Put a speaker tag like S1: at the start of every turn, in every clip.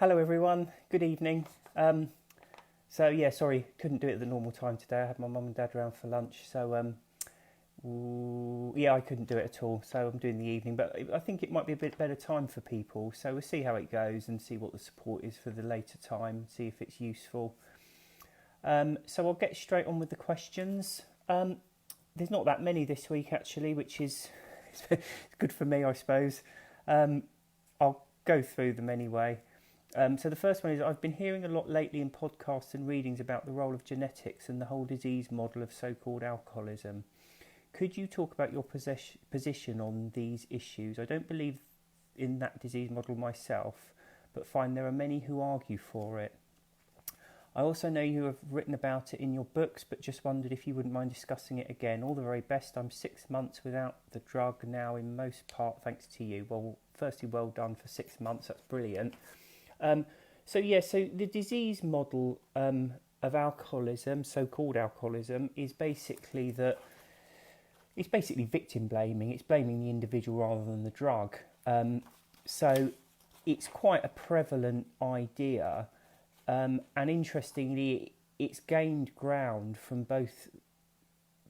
S1: Hello everyone, good evening. Sorry, couldn't do it at the normal time today. I had my mum and dad around for lunch, I couldn't do it at all. So I'm doing the evening, but I think it might be a bit better time for people. So we'll see how it goes and see what the support is for the later time, see if it's useful. So I'll get straight on with the questions. There's not that many this week actually, which is good for me, I suppose. I'll go through them anyway. So the first one is I've been hearing a lot lately in podcasts and readings about the role of genetics and the whole disease model of so-called alcoholism. Could you talk about your position on these issues? I don't believe in that disease model myself, but find there are many who argue for it. I also know you have written about it in your books, but just wondered if you wouldn't mind discussing it again. All the very best. I'm 6 months without the drug now, in most part thanks to you. Well, firstly, well done for 6 months. That's brilliant. So the disease model of alcoholism, so-called alcoholism, is basically that it's basically victim blaming. It's blaming the individual rather than the drug. So it's quite a prevalent idea, and interestingly, it's gained ground from both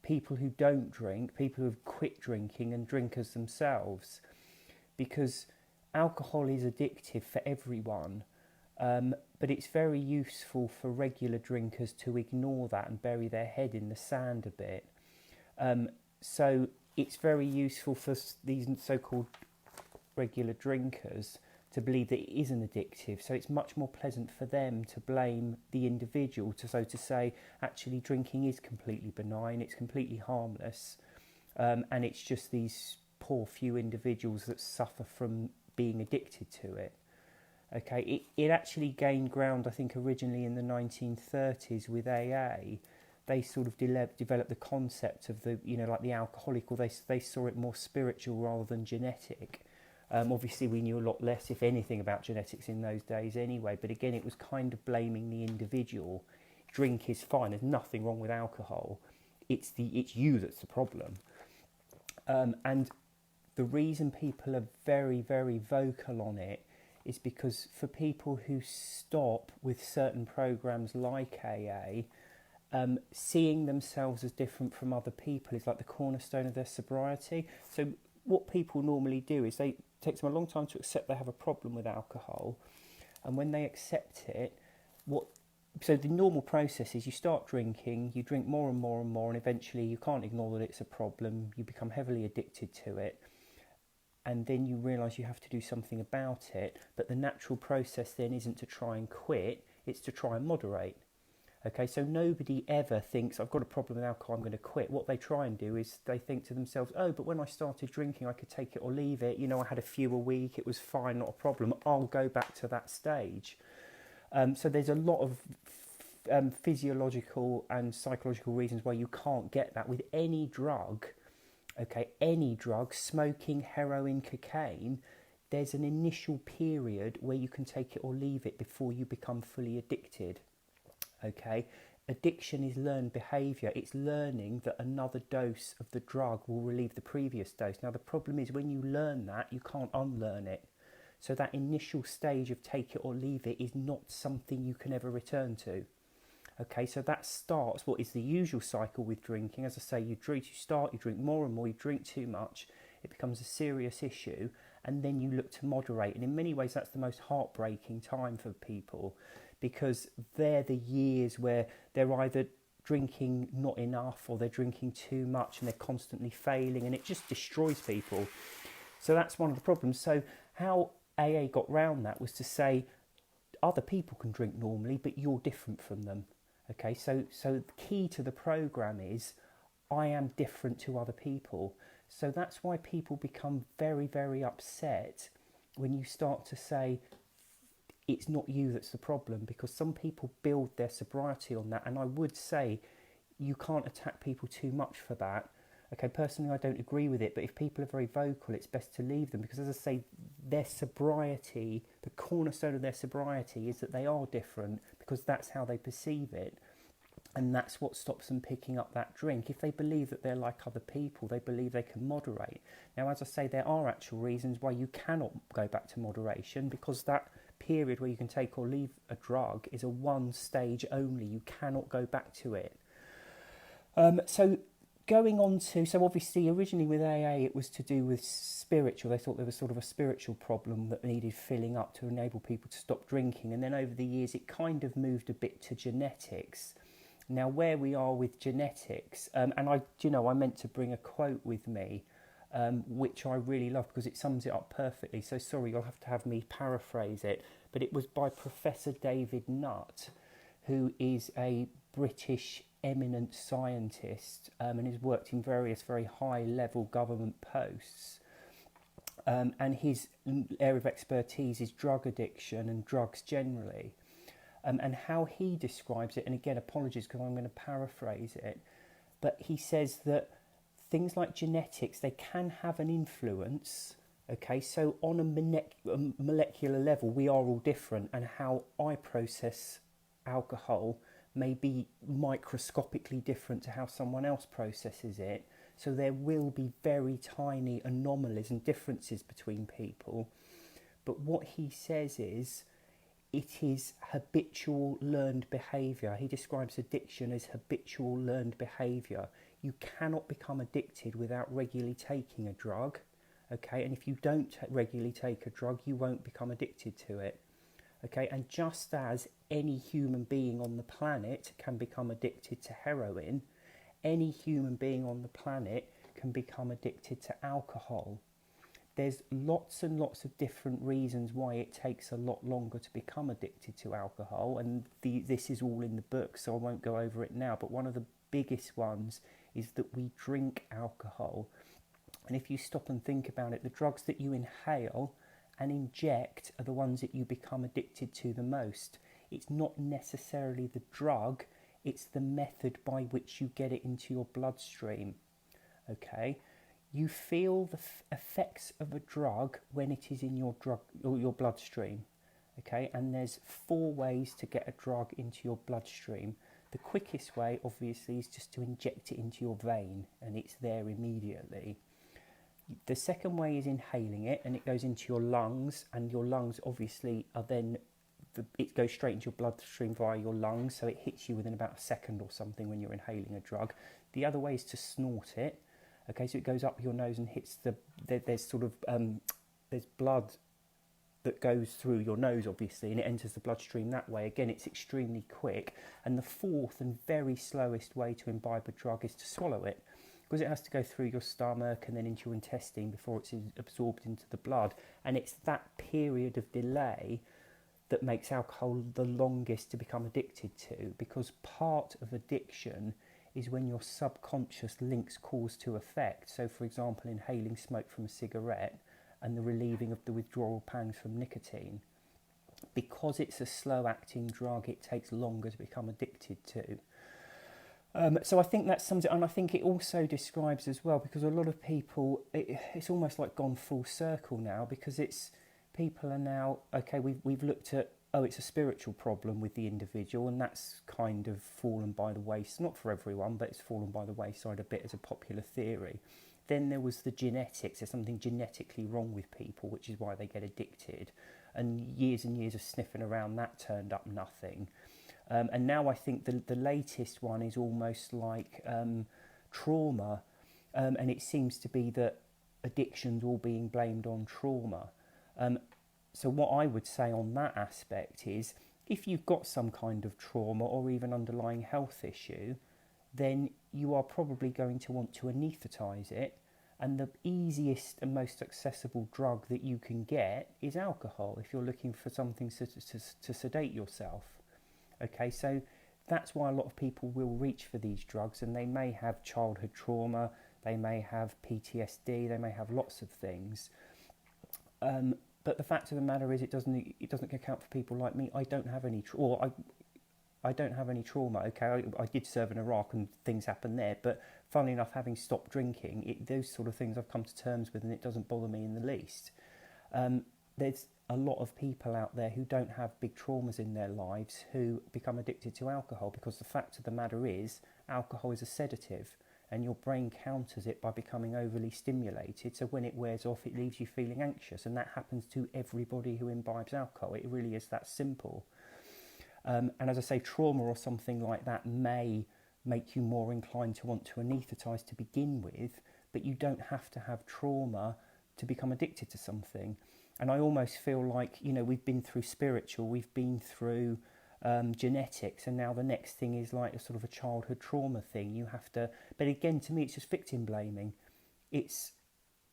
S1: people who don't drink, people who have quit drinking, and drinkers themselves, because alcohol is addictive for everyone, but it's very useful for regular drinkers to ignore that and bury their head in the sand a bit. So it's very useful for these so-called regular drinkers to believe that it isn't addictive. So it's much more pleasant for them to blame the individual, so to say, actually drinking is completely benign, it's completely harmless, and it's just these poor few individuals that suffer from being addicted to it. Okay, it actually gained ground, I think, originally in the 1930s with AA. They sort of developed the concept of like the alcoholic, or they saw it more spiritual rather than genetic. Obviously, we knew a lot less, if anything, about genetics in those days anyway. But again, it was kind of blaming the individual. Drink is fine. There's nothing wrong with alcohol. It's you that's the problem. And the reason people are very, very vocal on it is because for people who stop with certain programs like AA, seeing themselves as different from other people is like the cornerstone of their sobriety. So what people normally do is it takes them a long time to accept they have a problem with alcohol, and when they accept it, so the normal process is you start drinking, you drink more and more and more, and eventually you can't ignore that it's a problem, you become heavily addicted to it, and then you realise you have to do something about it. But the natural process then isn't to try and quit, it's to try and moderate. Okay, so nobody ever thinks, I've got a problem with alcohol, I'm going to quit. What they try and do is they think to themselves, oh, but when I started drinking, I could take it or leave it. I had a few a week, it was fine, not a problem. I'll go back to that stage. So there's a lot of physiological and psychological reasons why you can't get that with any drug. Okay, any drug, smoking, heroin, cocaine, there's an initial period where you can take it or leave it before you become fully addicted. Okay, addiction is learned behaviour. It's learning that another dose of the drug will relieve the previous dose. Now the problem is when you learn that, you can't unlearn it. So that initial stage of take it or leave it is not something you can ever return to. Okay, so that starts what is the usual cycle with drinking. As I say, you drink more and more, you drink too much, it becomes a serious issue, and then you look to moderate. And in many ways, that's the most heartbreaking time for people, because they're the years where they're either drinking not enough or they're drinking too much and they're constantly failing, and it just destroys people. So that's one of the problems. So how AA got round that was to say other people can drink normally, but you're different from them. Okay, so the key to the program is I am different to other people. So that's why people become very, very upset when you start to say it's not you that's the problem, because some people build their sobriety on that. And I would say you can't attack people too much for that. Okay, personally, I don't agree with it, but if people are very vocal, it's best to leave them, because as I say, their sobriety, the cornerstone of their sobriety is that they are different, because that's how they perceive it. And that's what stops them picking up that drink. If they believe that they're like other people, they believe they can moderate. Now, as I say, there are actual reasons why you cannot go back to moderation, because that period where you can take or leave a drug is a one stage only. You cannot go back to it. So going on to, so obviously originally with AA it was to do with spiritual. They thought there was sort of a spiritual problem that needed filling up to enable people to stop drinking, and then over the years it kind of moved a bit to genetics. Now where we are with genetics, and I meant to bring a quote with me, which I really love because it sums it up perfectly. So sorry, you'll have me paraphrase it, but it was by Professor David Nutt, who is a British eminent scientist and has worked in various very high-level government posts. And his area of expertise is drug addiction and drugs generally. And how he describes it, and again, apologies because I'm going to paraphrase it, but he says that things like genetics, they can have an influence. Okay, so on a molecular level, we are all different, and how I process alcohol may be microscopically different to how someone else processes it. So there will be very tiny anomalies and differences between people. But what he says is, it is habitual learned behaviour. He describes addiction as habitual learned behaviour. You cannot become addicted without regularly taking a drug, okay? And if you don't regularly take a drug, you won't become addicted to it, okay? And just as any human being on the planet can become addicted to heroin, any human being on the planet can become addicted to alcohol. There's lots and lots of different reasons why it takes a lot longer to become addicted to alcohol, and this is all in the book, so I won't go over it now, but one of the biggest ones is that we drink alcohol. And if you stop and think about it, the drugs that you inhale and inject are the ones that you become addicted to the most. It's not necessarily the drug, it's the method by which you get it into your bloodstream, okay? You feel the effects of a drug when it is in your bloodstream, okay? And there's 4 ways to get a drug into your bloodstream. The quickest way, obviously, is just to inject it into your vein, and it's there immediately. The second way is inhaling it, and it goes into your lungs, and your lungs obviously are then, it goes straight into your bloodstream via your lungs, so it hits you within about a second or something when you're inhaling a drug. The other way is to snort it. Okay, so it goes up your nose and hits there's blood that goes through your nose, obviously, and it enters the bloodstream that way. Again, it's extremely quick. And the fourth and very slowest way to imbibe a drug is to swallow it, because it has to go through your stomach and then into your intestine before it's absorbed into the blood. And it's that period of delay that makes alcohol the longest to become addicted to, because part of addiction is when your subconscious links cause to effect. So, for example, inhaling smoke from a cigarette and the relieving of the withdrawal pangs from nicotine. Because it's a slow-acting drug, it takes longer to become addicted to. So I think that sums it, and I think it also describes as well, because a lot of people, it's almost like gone full circle now, because people are now, okay, we've looked at, it's a spiritual problem with the individual, and that's kind of fallen by the wayside. Not for everyone, but it's fallen by the wayside a bit as a popular theory. Then there was the genetics. There's something genetically wrong with people, which is why they get addicted. And years of sniffing around that turned up nothing. And now I think the latest one is almost like trauma. And it seems to be that addiction's all being blamed on trauma. So what I would say on that aspect is, if you've got some kind of trauma or even underlying health issue, then you are probably going to want to anaesthetise it, and the easiest and most accessible drug that you can get is alcohol if you're looking for something to sedate yourself. Okay, so that's why a lot of people will reach for these drugs, and they may have childhood trauma, they may have PTSD, they may have lots of things. But the fact of the matter is, it doesn't account for people like me. I don't have any I don't have any trauma. Okay, I did serve in Iraq and things happened there, but funnily enough, having stopped drinking, those sort of things I've come to terms with, and it doesn't bother me in the least. There's a lot of people out there who don't have big traumas in their lives who become addicted to alcohol, because the fact of the matter is, alcohol is a sedative, and your brain counters it by becoming overly stimulated. So when it wears off, it leaves you feeling anxious, and that happens to everybody who imbibes alcohol. It really is that simple. And as I say, trauma or something like that may make you more inclined to want to anaesthetise to begin with, but you don't have to have trauma to become addicted to something. And I almost feel like, we've been through spiritual, we've been through genetics, and now the next thing is like a sort of a childhood trauma thing. You have to, but again, to me, it's just victim blaming.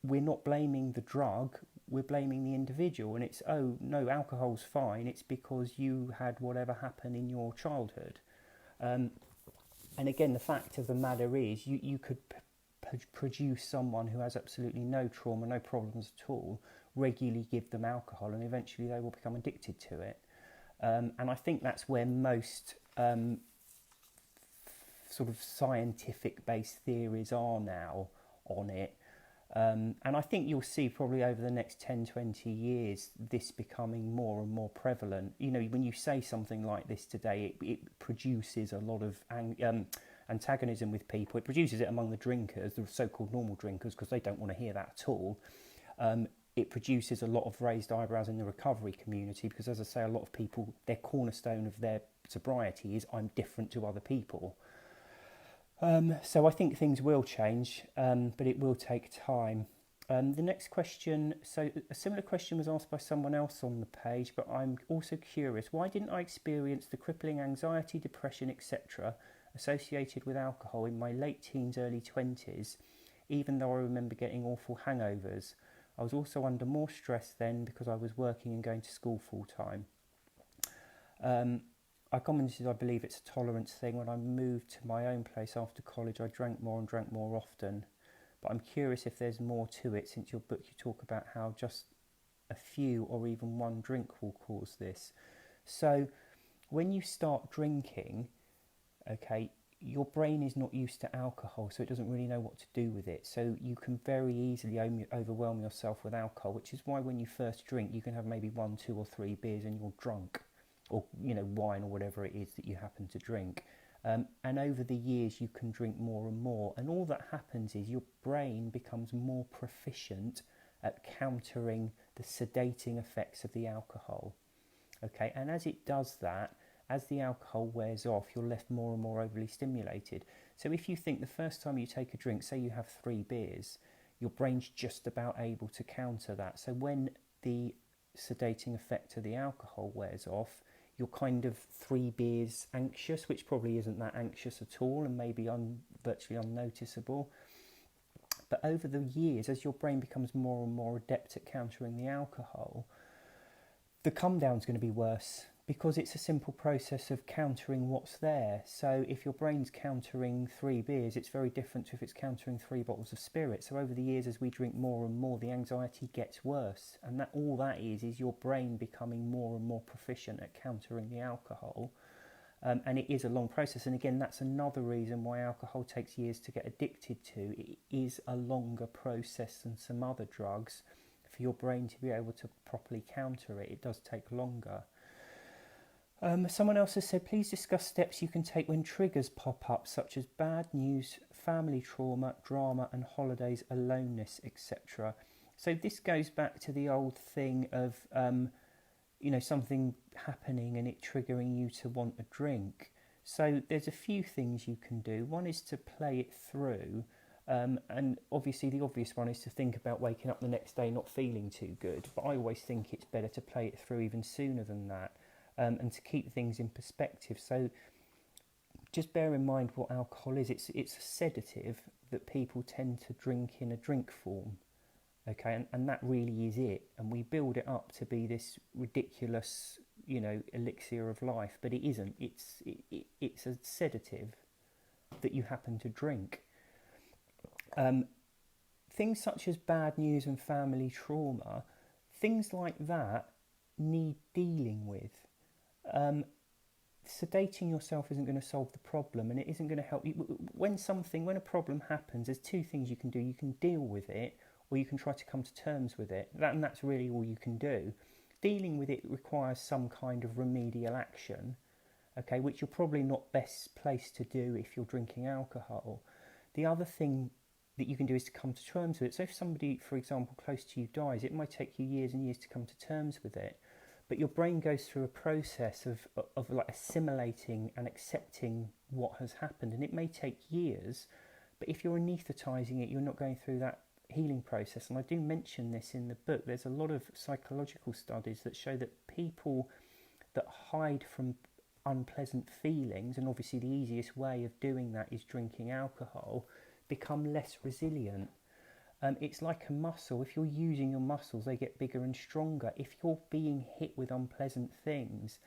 S1: We're not blaming the drug, we're blaming the individual, and it's, oh no, alcohol's fine, it's because you had whatever happened in your childhood. And again, the fact of the matter is, you could produce someone who has absolutely no trauma, no problems at all, regularly give them alcohol, and eventually they will become addicted to it. And I think that's where most sort of scientific-based theories are now on it. And I think you'll see probably over the next 10, 20 years this becoming more and more prevalent. When you say something like this today, it produces a lot of antagonism with people. It produces it among the drinkers, the so-called normal drinkers, because they don't want to hear that at all. It produces a lot of raised eyebrows in the recovery community because, as I say, a lot of people, their cornerstone of their sobriety is I'm different to other people. So I think things will change, but it will take time. The next question, so a similar question was asked by someone else on the page, but I'm also curious, why didn't I experience the crippling anxiety, depression, etc. associated with alcohol in my late teens, early 20s, even though I remember getting awful hangovers? I was also under more stress then because I was working and going to school full time. I commented, I believe it's a tolerance thing. When I moved to my own place after college, I drank more and drank more often. But I'm curious if there's more to it, since your book you talk about how just a few or even one drink will cause this. So when you start drinking, okay, your brain is not used to alcohol, so it doesn't really know what to do with it. So you can very easily overwhelm yourself with alcohol, which is why when you first drink, you can have maybe 1, 2 or 3 beers and you're drunk, or wine or whatever it is that you happen to drink. And over the years, you can drink more and more, and all that happens is your brain becomes more proficient at countering the sedating effects of the alcohol. Okay, and as it does that, as the alcohol wears off, you're left more and more overly stimulated. So if you think the first time you take a drink, say you have 3 beers, your brain's just about able to counter that. So when the sedating effect of the alcohol wears off, you're kind of 3 beers anxious, which probably isn't that anxious at all and maybe virtually unnoticeable. But over the years, as your brain becomes more and more adept at countering the alcohol, the come down's going to be worse, because it's a simple process of countering what's there. So if your brain's countering 3 beers, it's very different to if it's countering 3 bottles of spirit. So over the years, as we drink more and more, the anxiety gets worse. And that all that is your brain becoming more and more proficient at countering the alcohol. And it is a long process. And again, that's another reason why alcohol takes years to get addicted to. It is a longer process than some other drugs. For your brain to be able to properly counter it, it does take longer. Someone else has said, please discuss steps you can take when triggers pop up, such as bad news, family trauma, drama and holidays, aloneness, etc. So this goes back to the old thing of, something happening and it triggering you to want a drink. So there's a few things you can do. One is to play it through. And obviously the obvious one is to think about waking up the next day not feeling too good. But I always think it's better to play it through even sooner than that. And to keep things in perspective. So just bear in mind what alcohol is. It's a sedative that people tend to drink in a drink form, okay? And that really is it. And we build it up to be this ridiculous, elixir of life, but it isn't. It's a sedative that you happen to drink. Things such as bad news and family trauma, things like that need dealing with. Sedating yourself isn't going to solve the problem, and it isn't going to help you. When a problem happens, there's 2 things you can do. You can deal with it, or you can try to come to terms with it. And that's really all you can do. Dealing with it requires some kind of remedial action, okay, which you're probably not best placed to do if you're drinking alcohol. The other thing that you can do is to come to terms with it. So if somebody, for example, close to you dies, it might take you years and years to come to terms with it, but your brain goes through a process of like assimilating and accepting what has happened, and it may take years, but if you're anaesthetising it, you're not going through that healing process. And I do mention this in the book. There's a lot of psychological studies that show that people that hide from unpleasant feelings, and obviously the easiest way of doing that is drinking alcohol, become less resilient. It's like a muscle. If you're using your muscles, they get bigger and stronger. If you're being hit with unpleasant things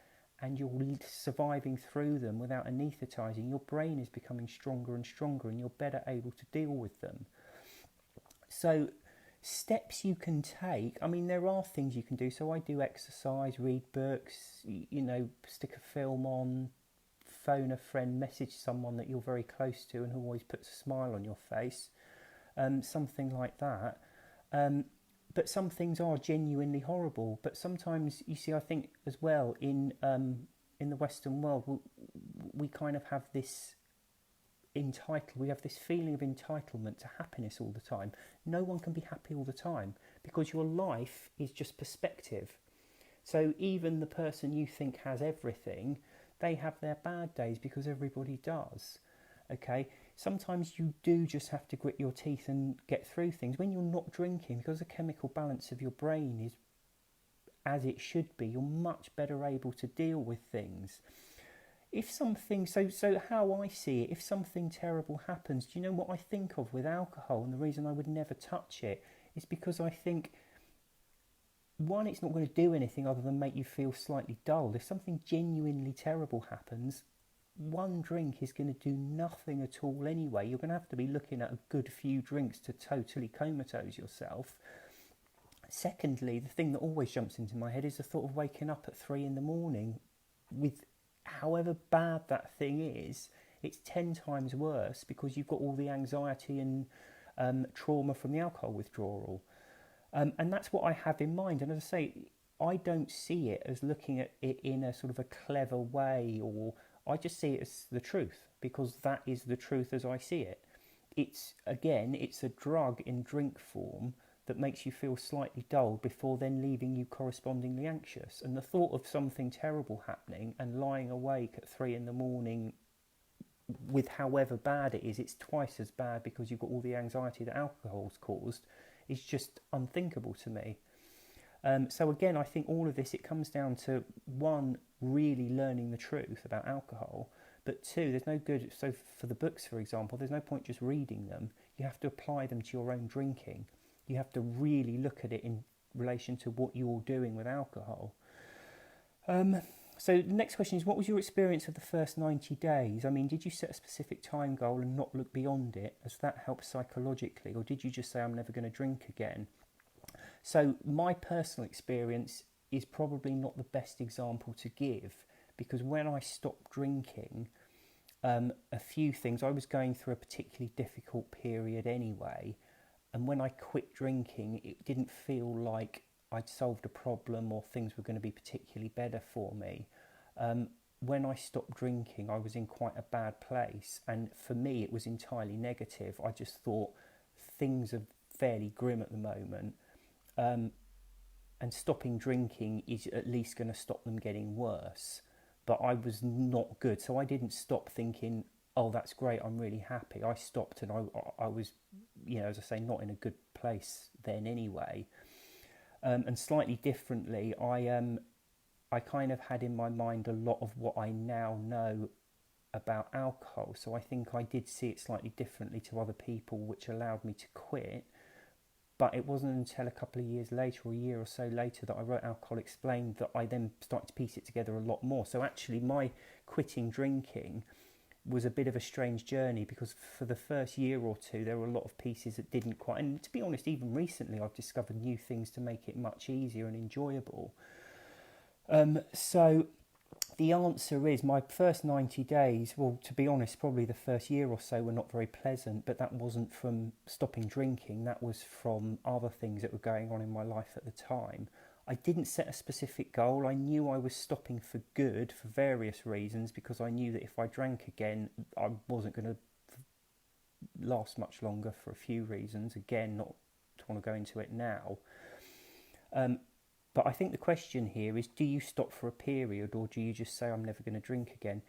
S1: and you're surviving through them without anaesthetising, your brain is becoming stronger and stronger, and you're better able to deal with them. So steps you can take, I mean, there are things you can do. So I do exercise, read books, stick a film on, phone a friend, message someone that you're very close to and who always puts a smile on your face, something like that. But some things are genuinely horrible. But sometimes, you see, I think as well in the Western world, we kind of have this we have this feeling of entitlement to happiness all the time. No one can be happy all the time because your life is just perspective. So even the person you think has everything, they have their bad days because everybody does. Okay, sometimes you do just have to grit your teeth and get through things. When you're not drinking, because the chemical balance of your brain is as it should be, you're much better able to deal with things. If something, so how I see it, if something terrible happens, do you know what I think of with alcohol? And the reason I would never touch it is because I think, one, it's not going to do anything other than make you feel slightly dull. If something genuinely terrible happens, one drink is going to do nothing at all anyway. You're going to have to be looking at a good few drinks to totally comatose yourself. Secondly, the thing that always jumps into my head is the thought of waking up at 3 a.m. with however bad that thing is, it's 10 times worse because you've got all the anxiety and trauma from the alcohol withdrawal. And that's what I have in mind. And as I say, I don't see it as looking at it in a sort of a clever way, or I just see it as the truth, because that is the truth as I see it. It's a drug in drink form that makes you feel slightly dull before then leaving you correspondingly anxious. And the thought of something terrible happening and lying awake at 3 a.m. with however bad it is, it's twice as bad because you've got all the anxiety that alcohol's caused, is just unthinkable to me. So again, I think all of this, it comes down to, one, really learning the truth about alcohol, but two, there's no good, so for the books, for example, there's no point just reading them. You have to apply them to your own drinking. You have to really look at it in relation to what you're doing with alcohol. So the next question is, what was your experience of the first 90 days? I mean, did you set a specific time goal and not look beyond it, as that helps psychologically, or did you just say, I'm never going to drink again? So my personal experience is probably not the best example to give, because when I stopped drinking, a few things, I was going through a particularly difficult period anyway, and when I quit drinking, it didn't feel like I'd solved a problem or things were going to be particularly better for me. When I stopped drinking, I was in quite a bad place, and for me it was entirely negative. I just thought things are fairly grim at the moment, and stopping drinking is at least going to stop them getting worse. But I was not good, so I didn't stop thinking, oh, that's great, I'm really happy. I stopped, and I was, as I say, not in a good place then anyway. And slightly differently, I kind of had in my mind a lot of what I now know about alcohol. So I think I did see it slightly differently to other people, which allowed me to quit. But it wasn't until a couple of years later, or a year or so later, that I wrote Alcohol Explained, that I then started to piece it together a lot more. So actually my quitting drinking was a bit of a strange journey, because for the first year or two there were a lot of pieces that didn't quite, and to be honest, even recently I've discovered new things to make it much easier and enjoyable. So the answer is, my first 90 days, well, to be honest, probably the first year or so were not very pleasant, but that wasn't from stopping drinking, that was from other things that were going on in my life at the time. I didn't set a specific goal. I knew I was stopping for good for various reasons, because I knew that if I drank again, I wasn't going to last much longer for a few reasons. Again, not to want to go into it now. But I think the question here is, do you stop for a period, or do you just say, I'm never going to drink again?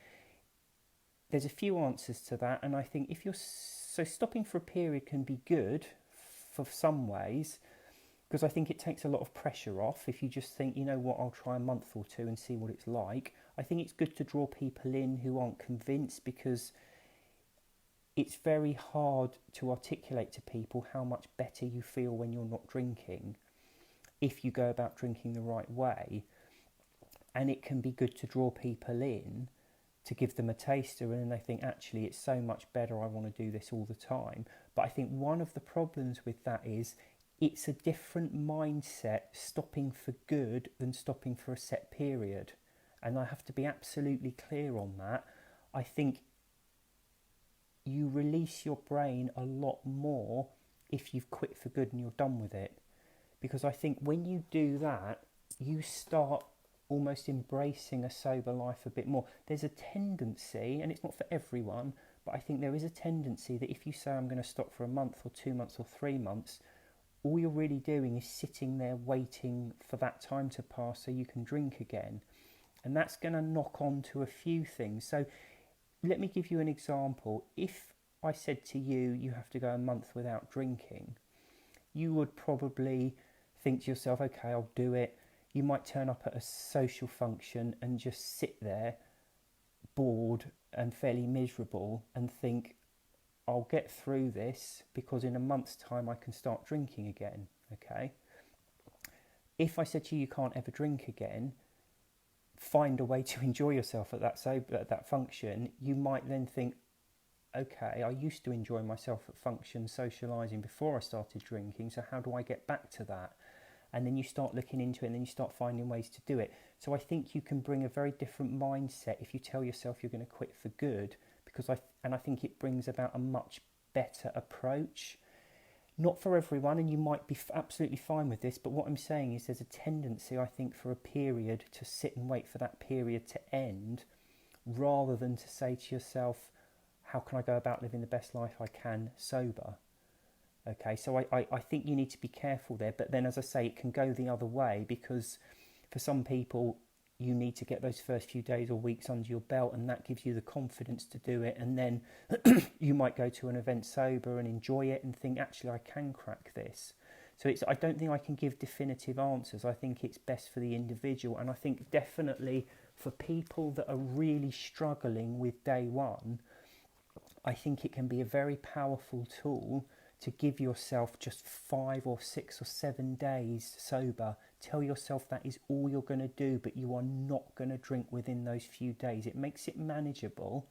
S1: There's a few answers to that, and I think so stopping for a period can be good for some ways, because I think it takes a lot of pressure off. If you just think, you know what, I'll try a month or two and see what it's like. I think it's good to draw people in who aren't convinced, because it's very hard to articulate to people how much better you feel when you're not drinking, if you go about drinking the right way. And it can be good to draw people in, to give them a taster, and then they think, actually, it's so much better, I want to do this all the time. But I think one of the problems with that is it's a different mindset, stopping for good than stopping for a set period. And I have to be absolutely clear on that. I think you release your brain a lot more if you've quit for good and you're done with it. Because I think when you do that, you start almost embracing a sober life a bit more. There's a tendency, and it's not for everyone, but I think there is a tendency that if you say, I'm going to stop for a month or 2 months or 3 months, all you're really doing is sitting there waiting for that time to pass so you can drink again. And that's going to knock on to a few things. So let me give you an example. If I said to you, you have to go a month without drinking, you would probably think to yourself, okay, I'll do it. You might turn up at a social function and just sit there bored and fairly miserable and think, I'll get through this because in a month's time I can start drinking again, okay? If I said to you, you can't ever drink again, find a way to enjoy yourself at that function, you might then think, okay, I used to enjoy myself at functions, socialising before I started drinking, so how do I get back to that? And then you start looking into it, and then you start finding ways to do it. So I think you can bring a very different mindset if you tell yourself you're going to quit for good, because I think it brings about a much better approach. Not for everyone, and you might be absolutely fine with this, but what I'm saying is there's a tendency, I think, for a period to sit and wait for that period to end, rather than to say to yourself, how can I go about living the best life I can sober? Okay, so I think you need to be careful there. But then, as I say, it can go the other way, because for some people, you need to get those first few days or weeks under your belt, and that gives you the confidence to do it. And then you might go to an event sober and enjoy it and think, actually, I can crack this. So I don't think I can give definitive answers. I think it's best for the individual. And I think definitely for people that are really struggling with day one, I think it can be a very powerful tool to give yourself just 5 or 6 or 7 days sober. Tell yourself that is all you're going to do, but you are not going to drink within those few days. It makes it manageable,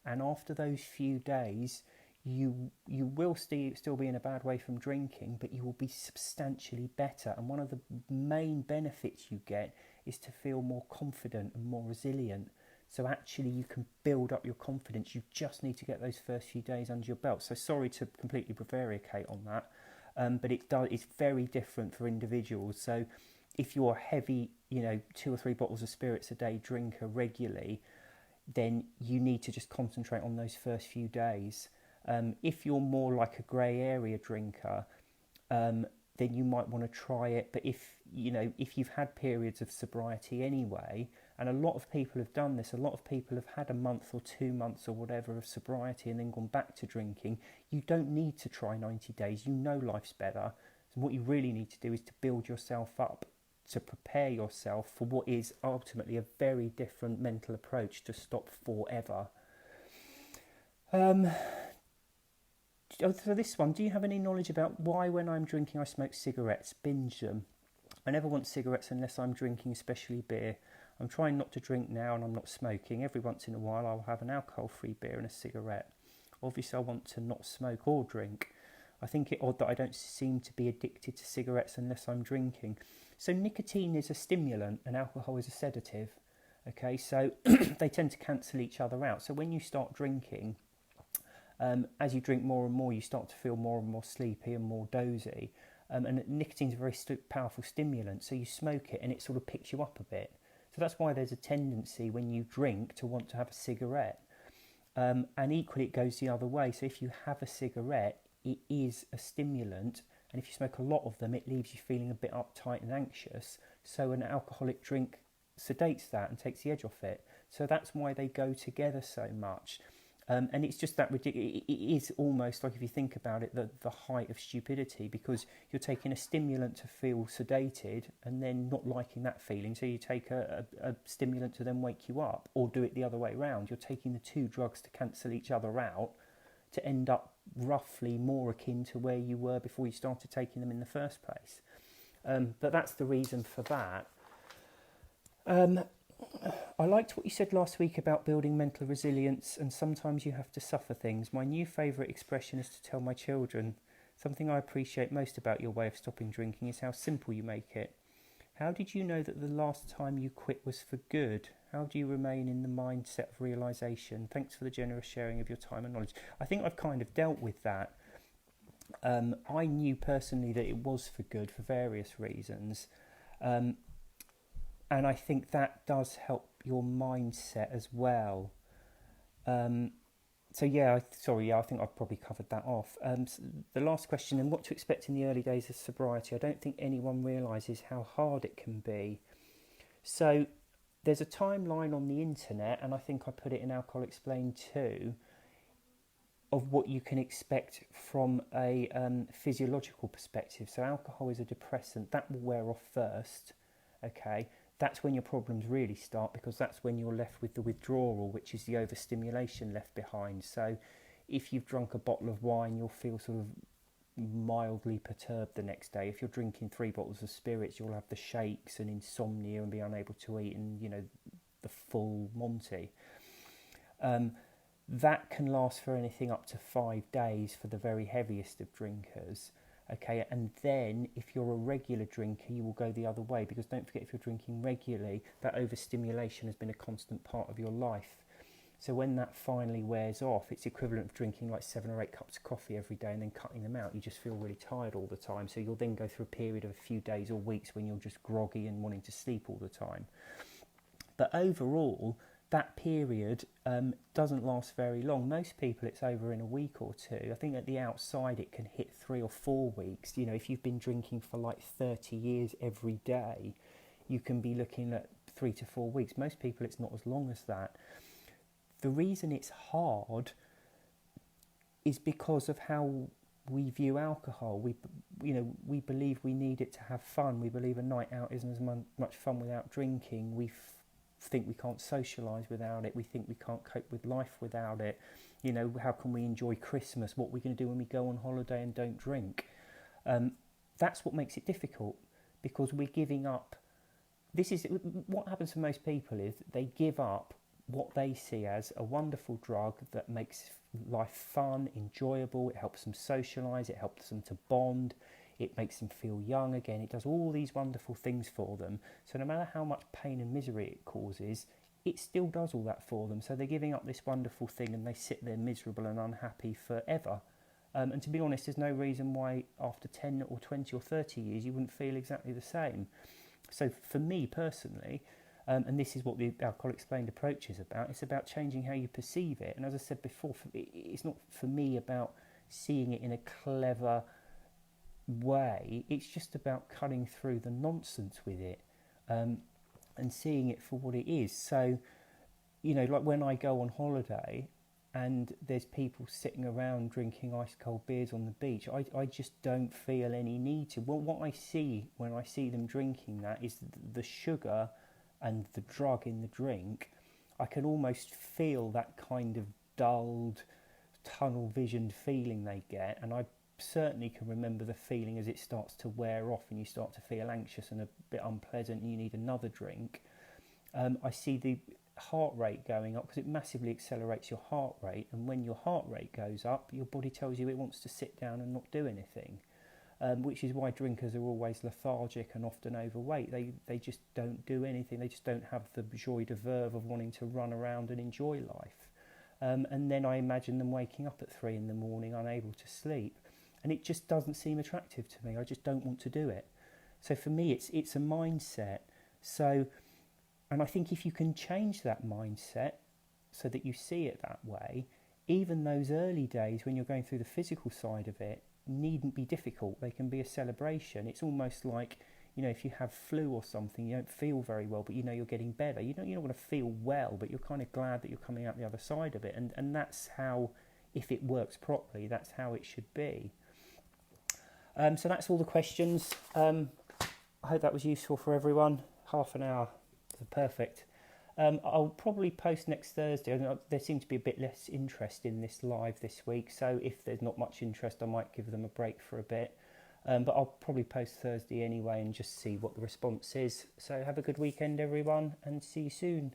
S1: and after those few days, you will still be in a bad way from drinking, but you will be substantially better. And one of the main benefits you get is to feel more confident and more resilient. So actually you can build up your confidence. You just need to get those first few days under your belt. So sorry to completely prevaricate on that, but it's very different for individuals. So if you're a heavy, 2 or 3 bottles of spirits a day drinker regularly, then you need to just concentrate on those first few days. If you're more like a grey area drinker, then you might want to try it. But if you've had periods of sobriety anyway, and a lot of people have done this, a lot of people have had a month or 2 months or whatever of sobriety and then gone back to drinking, you don't need to try 90 days. You know life's better. So what you really need to do is to build yourself up, to prepare yourself for what is ultimately a very different mental approach to stop forever. So this one, do you have any knowledge about why when I'm drinking I smoke cigarettes, binge them? I never want cigarettes unless I'm drinking, especially beer. I'm trying not to drink now and I'm not smoking. Every once in a while I'll have an alcohol-free beer and a cigarette. Obviously I want to not smoke or drink. I think it odd that I don't seem to be addicted to cigarettes unless I'm drinking. So nicotine is a stimulant and alcohol is a sedative. Okay, so they tend to cancel each other out. So when you start drinking, as you drink more and more, you start to feel more and more sleepy and more dozy. And nicotine is a very powerful stimulant, so you smoke it and it sort of picks you up a bit. So that's why there's a tendency when you drink to want to have a cigarette. And equally, it goes the other way. So if you have a cigarette, it is a stimulant. And if you smoke a lot of them, it leaves you feeling a bit uptight and anxious. So an alcoholic drink sedates that and takes the edge off it. So that's why they go together so much. And it's just that ridiculous. It is almost like, if you think about it, the height of stupidity, because you're taking a stimulant to feel sedated and then not liking that feeling. So you take a stimulant to then wake you up, or do it the other way around. You're taking the two drugs to cancel each other out, to end up roughly more akin to where you were before you started taking them in the first place. But that's the reason for that. I liked what you said last week about building mental resilience, and sometimes you have to suffer things. My new favourite expression is to tell my children, something I appreciate most about your way of stopping drinking is how simple you make it. How did you know that the last time you quit was for good? How do you remain in the mindset of realisation? Thanks for the generous sharing of your time and knowledge. I think I've kind of dealt with that. I knew personally that it was for good for various reasons. And I think that does help your mindset as well. I think I've probably covered that off. The last question, and what to expect in the early days of sobriety. I don't think anyone realises how hard it can be. So there's a timeline on the internet, and I think I put it in Alcohol Explained too, of what you can expect from a physiological perspective. So alcohol is a depressant. That will wear off first, okay? That's when your problems really start, because that's when you're left with the withdrawal, which is the overstimulation left behind. So if you've drunk a bottle of wine, you'll feel sort of mildly perturbed the next day. If you're drinking 3 bottles of spirits, you'll have the shakes and insomnia and be unable to eat, and, the full Monty. That can last for anything up to 5 days for the very heaviest of drinkers. Okay, and then if you're a regular drinker, you will go the other way, because don't forget, if you're drinking regularly, that overstimulation has been a constant part of your life. So when that finally wears off, it's equivalent of drinking like 7 or 8 cups of coffee every day and then cutting them out. You just feel really tired all the time. So you'll then go through a period of a few days or weeks when you're just groggy and wanting to sleep all the time. But overall, that period doesn't last very long. Most people, it's over in a week or two. I think at the outside it can hit 3 or 4 weeks. If you've been drinking for like 30 years every day, you can be looking at 3 to 4 weeks. Most people, it's not as long as that. The reason it's hard is because of how we view alcohol. We believe we need it to have fun. We believe a night out isn't as much fun without drinking. We think we can't socialise without it. We think we can't cope with life without it. How can we enjoy Christmas? What are we going to do when we go on holiday and don't drink? That's what makes it difficult, because we're giving up. This is what happens for most people, is they give up what they see as a wonderful drug that makes life fun, enjoyable. It helps them socialise. It helps them to bond. It makes them feel young again. It does all these wonderful things for them. So no matter how much pain and misery it causes, it still does all that for them. So they're giving up this wonderful thing, and they sit there miserable and unhappy forever. And to be honest, there's no reason why after 10 or 20 or 30 years you wouldn't feel exactly the same. So for me personally, and this is what the Alcohol Explained approach is about, it's about changing how you perceive it. And as I said before, it's not for me about seeing it in a clever way. It's just about cutting through the nonsense with it, and seeing it for what it is. So, like when I go on holiday and there's people sitting around drinking ice cold beers on the beach, I just don't feel any need to. Well, what I see when I see them drinking that is the sugar and the drug in the drink. I can almost feel that kind of dulled, tunnel-visioned feeling they get, and I certainly can remember the feeling as it starts to wear off and you start to feel anxious and a bit unpleasant and you need another drink. I see the heart rate going up, because it massively accelerates your heart rate, and when your heart rate goes up, your body tells you it wants to sit down and not do anything, which is why drinkers are always lethargic and often overweight. They just don't do anything. They just don't have the joie de vivre of wanting to run around and enjoy life. And then I imagine them waking up at 3 in the morning unable to sleep, and it just doesn't seem attractive to me. I just don't want to do it. So for me, it's a mindset. So, and I think if you can change that mindset, so that you see it that way. Even those early days when you're going through the physical side of it needn't be difficult. They can be a celebration. It's almost like, if you have flu or something, you don't feel very well, but you're getting better. You don't want to feel well, but you're kind of glad that you're coming out the other side of it. And that's how, if it works properly, that's how it should be. So that's all the questions. I hope that was useful for everyone. Half an hour, perfect. I'll probably post next Thursday. There seems to be a bit less interest in this live this week, so if there's not much interest, I might give them a break for a bit. But I'll probably post Thursday anyway and just see what the response is. So have a good weekend, everyone, and see you soon.